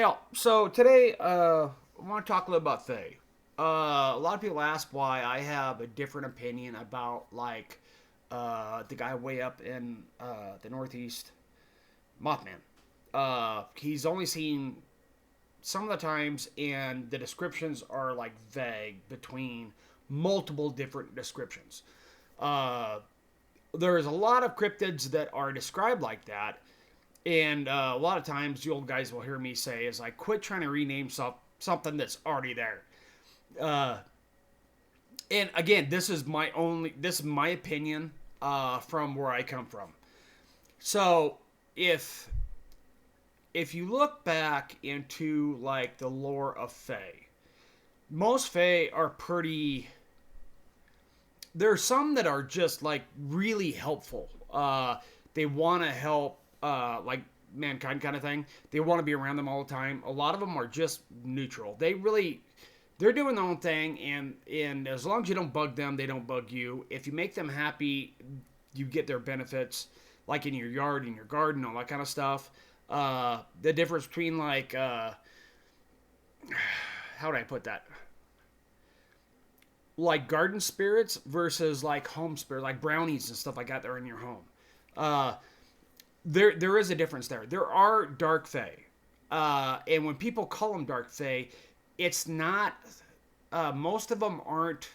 Yeah, so today I want to talk a little about Fae. A lot of people ask why I have a different opinion about the guy way up in the Northeast, Mothman. He's only seen some of the times, and the descriptions are like vague between multiple different descriptions. Uh, there's a lot of cryptids that are described like that, and a lot of times the old guys will hear me say is like, quit trying to rename something that's already there. Uh, and again, this is my opinion from where I come from. So if if you look back into like the lore of Fae, most Fae are pretty. There are some that are just like really helpful. They want to help, like mankind kind of thing. They want to be around them all the time. A lot of them are just neutral. They're doing their own thing, and as long as you don't bug them, they don't bug you. If you make them happy, you get their benefits, like in your yard, in your garden, all that kind of stuff. The difference between how do I put that? Like garden spirits versus like home spirit, like brownies and stuff like that. They're in your home. Uh, there is a difference there. There are dark fae, and when people call them dark fae, it's not. Most of them aren't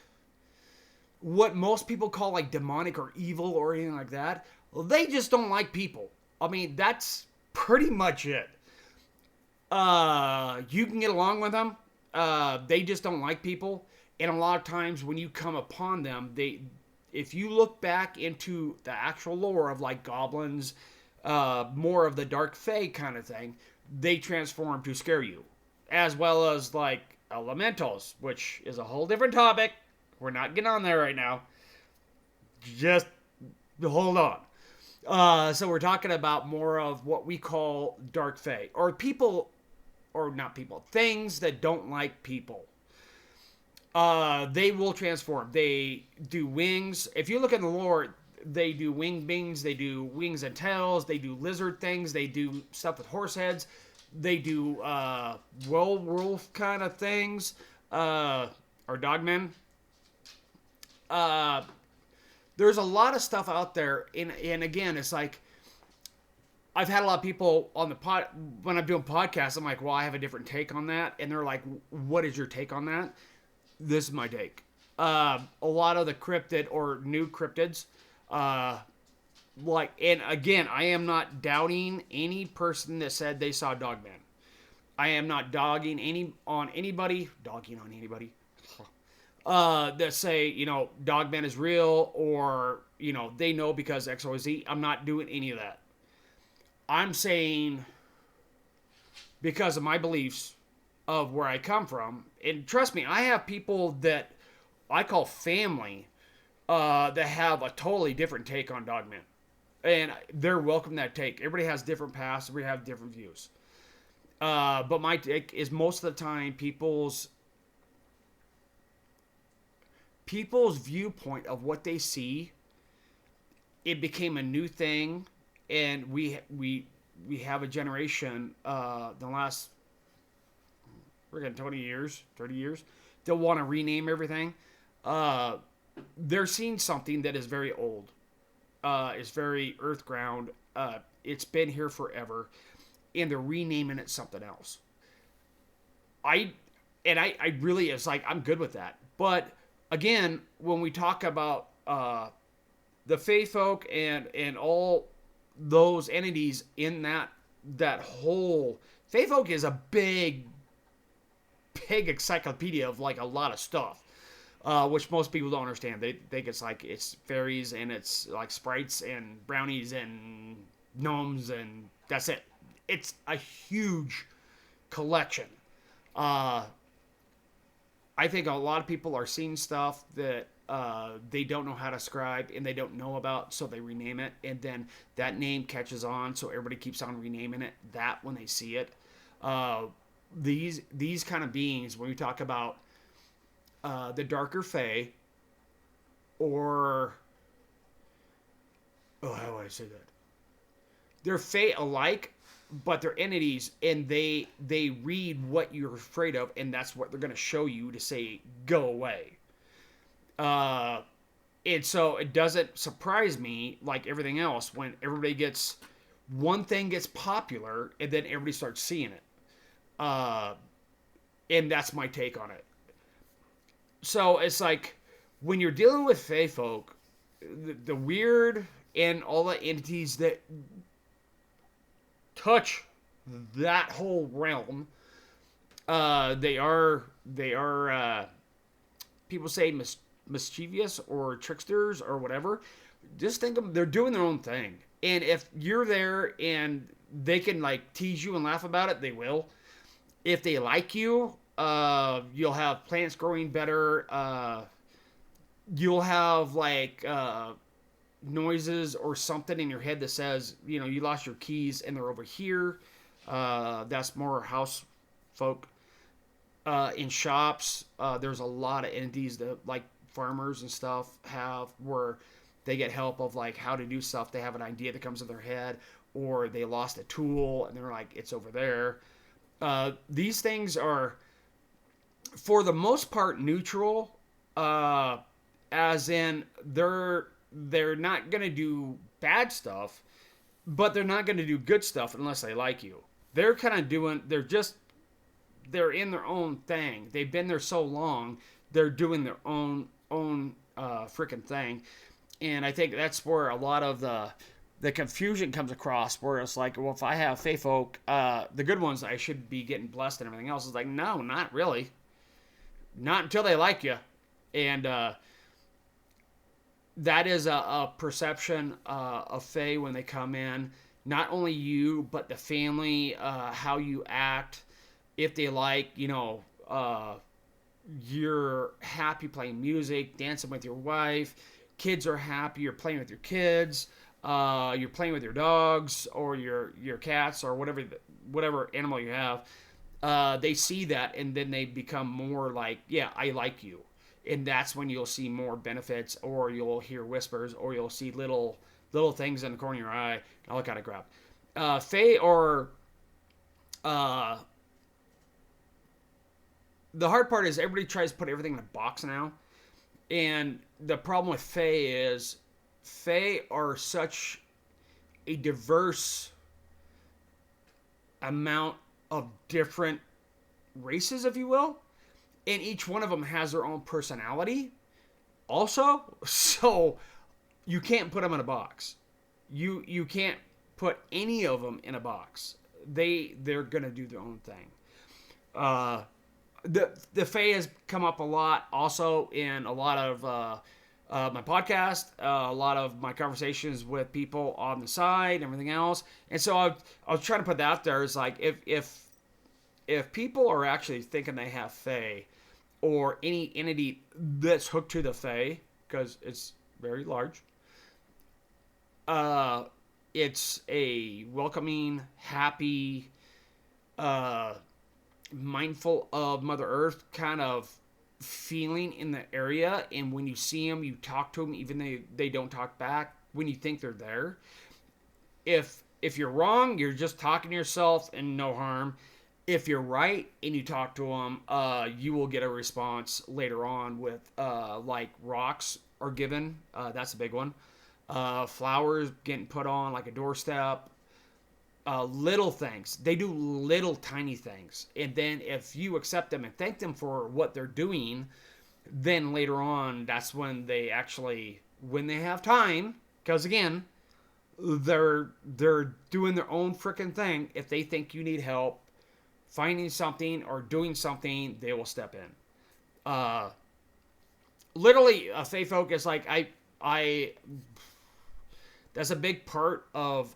what most people call like demonic or evil or anything like that. Well, they just don't like people. I mean, that's pretty much it. You can get along with them. They just don't like people, and a lot of times when you come upon them, if you look back into the actual lore of like goblins, more of the dark fae kind of thing, they transform to scare you, as well as like elementals, which is a whole different topic. We're not getting on there right now. Just hold on. So we're talking about more of what we call dark fae, or people, or not people, things that don't like people. They will transform. They do wings. If you look at the lore, they do wing beings. They do wings and tails. They do lizard things. They do stuff with horse heads. They do werewolf kind of things, or dogmen. Uh, there's a lot of stuff out there, and again, it's like I've had a lot of people on the pod when I'm doing podcasts. I'm like, well, I have a different take on that, and they're like, what is your take on that? This is my take. A lot of the cryptid or new cryptids, uh, and again, I am not doubting any person that said they saw Dogman. I am not dogging on anybody that say, Dogman is real, or, they know because X, Y, Z. I'm not doing any of that. I'm saying because of my beliefs of where I come from, and trust me, I have people that I call family that have a totally different take on Dogman. And they're welcome to that take. Everybody has different paths. Everybody have different views. But my take is most of the time people's viewpoint of what they see. It became a new thing, and we have a generation the last friggin' 20 years, 30 years, they'll want to rename everything. They're seeing something that is very old. It's very earth ground. It's been here forever, and they're renaming it something else. I really, it's like, I'm good with that. But again, when we talk about the Fae Folk and all those entities in that whole Fae Folk is a big encyclopedia of like a lot of stuff, which most people don't understand. They think it's fairies and it's like sprites and brownies and gnomes and that's it. It's a huge collection. Uh, I think a lot of people are seeing stuff that they don't know how to describe and they don't know about, so they rename it, and then that name catches on, so everybody keeps on renaming it that when they see it. Uh, these kind of beings, when we talk about the darker fae, or how do I say that? They're fae alike, but they're entities, and they read what you're afraid of, and that's what they're going to show you to say go away. Uh, and so it doesn't surprise me, like everything else, when everybody gets one thing gets popular, and then everybody starts seeing it. Uh, and that's my take on it. So it's like when you're dealing with Fae folk, the weird and all the entities that touch that whole realm, they are people say mischievous or tricksters or whatever. Just think of them, they're doing their own thing, and if you're there and they can like tease you and laugh about it, they will. If they like you, you'll have plants growing better. You'll have like noises or something in your head that says, you know, you lost your keys and they're over here. That's more house folk. In shops, there's a lot of entities that like farmers and stuff have where they get help of like how to do stuff. They have an idea that comes in their head, or they lost a tool and they're like, it's over there. These things are, for the most part, neutral. As in, they're not gonna do bad stuff, but they're not gonna do good stuff unless they like you. They're kind of doing. They're in their own thing. They've been there so long. They're doing their own freaking thing, and I think that's where a lot of the confusion comes across. Where it's like, well, if I have Fae folk, the good ones, I should be getting blessed and everything else. It's like, no, not really. Not until they like you, and that is a perception of Fae when they come in. Not only you, but the family, how you act. If they like, you know, you're happy playing music, dancing with your wife, kids are happy, you're playing with your kids, you're playing with your dogs or your cats or whatever animal you have. They see that and then they become more like, yeah, I like you. And that's when you'll see more benefits, or you'll hear whispers, or you'll see little things in the corner of your eye, all that kind of crap. Fae or the hard part is everybody tries to put everything in a box now, and the problem with Fae are such a diverse amount of different races, if you will, and each one of them has their own personality also. So you can't put them in a box. You can't put any of them in a box. They're gonna do their own thing. The Fae has come up a lot also in a lot of my podcast, a lot of my conversations with people on the side, and everything else. And so I was trying to put that out there. Is like if people are actually thinking they have Fae, or any entity that's hooked to the Fae, because it's very large. It's a welcoming, happy, mindful of Mother Earth kind of feeling in the area. And when you see them, you talk to them, even though they don't talk back. When you think they're there, if you're wrong, you're just talking to yourself and no harm. If you're right and you talk to them, you will get a response later on with like rocks are given. That's a big one. Flowers getting put on like a doorstep. Little things. They do little tiny things. And then if you accept them and thank them for what they're doing, then later on, that's when they actually, when they have time, because again, they're doing their own freaking thing. If they think you need help finding something or doing something, they will step in. Literally, a Fae folk is like, I that's a big part of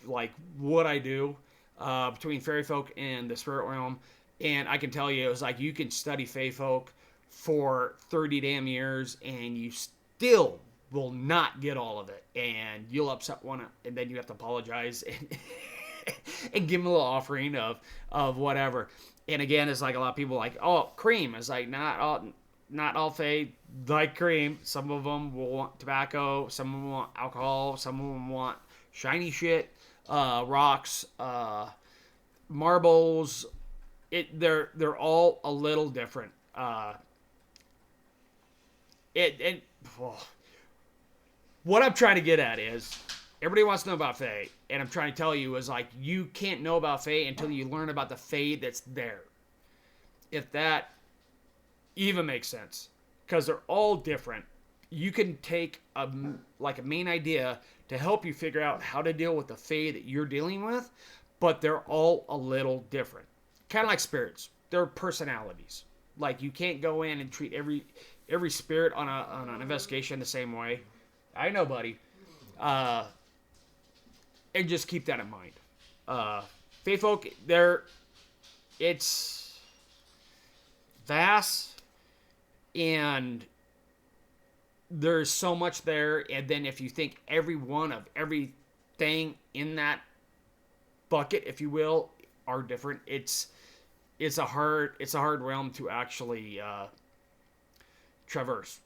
like what I do between fairy folk and the spirit realm. And I can tell you, it was like you can study Fae folk for 30 damn years and you still will not get all of it. And you'll upset one, and then you have to apologize and, and give them a little offering of whatever. And again, it's like a lot of people like, oh, cream. It's like not all Fae like cream. Some of them will want tobacco. Some of them want alcohol. Some of them want shiny shit. rocks, marbles. They're all a little different. It oh, what I'm trying to get at is everybody wants to know about Fae, and I'm trying to tell you is like you can't know about Fae until you learn about the Fae that's there. If that even makes sense, because they're all different. You can take a main idea to help you figure out how to deal with the Fae that you're dealing with, but they're all a little different. Kind of like spirits, they're personalities. Like you can't go in and treat every spirit on an investigation the same way. I know, buddy. Uh, and just keep that in mind. Fae Folk, it's vast and there's so much there. And then if you think every one of everything in that bucket, if you will, are different, it's a hard realm to actually traverse.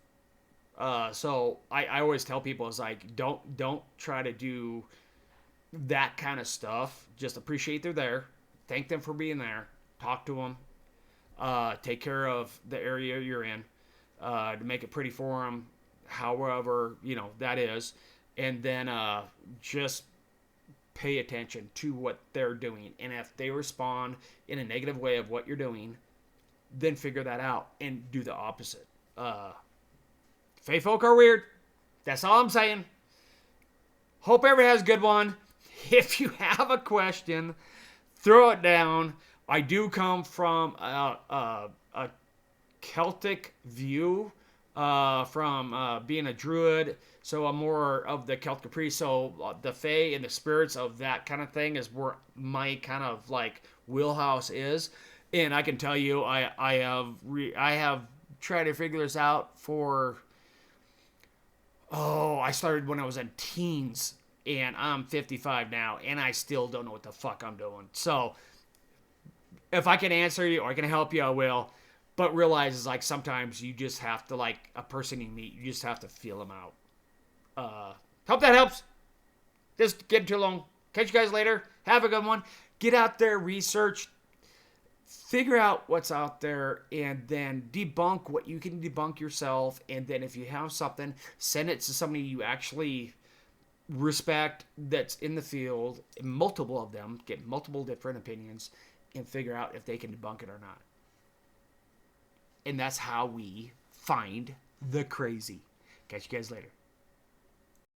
So I always tell people is like don't try to do that kind of stuff. Just appreciate they're there, thank them for being there, talk to them, take care of the area you're in, to make it pretty for them, however that is, and then just pay attention to what they're doing, and if they respond in a negative way of what you're doing, then figure that out and do the opposite. Fae Folk are weird. That's all I'm saying. Hope everybody has a good one. If you have a question, throw it down. I do come from a Celtic view, from being a druid, so I'm more of the Celtic priest. So the Fae and the spirits of that kind of thing is where my kind of like wheelhouse is. And I can tell you, I have tried to figure this out for. Oh, I started when I was in teens, and I'm 55 now, and I still don't know what the fuck I'm doing. So, if I can answer you or I can help you, I will. But realize is like sometimes you just have to, like a person you meet, you just have to feel them out. Hope that helps. This getting too long. Catch you guys later. Have a good one. Get out there, research, figure out what's out there, and then debunk what you can debunk yourself. And then if you have something, send it to somebody you actually respect that's in the field, multiple of them, get multiple different opinions, and figure out if they can debunk it or not. And that's how we find the crazy. Catch you guys later.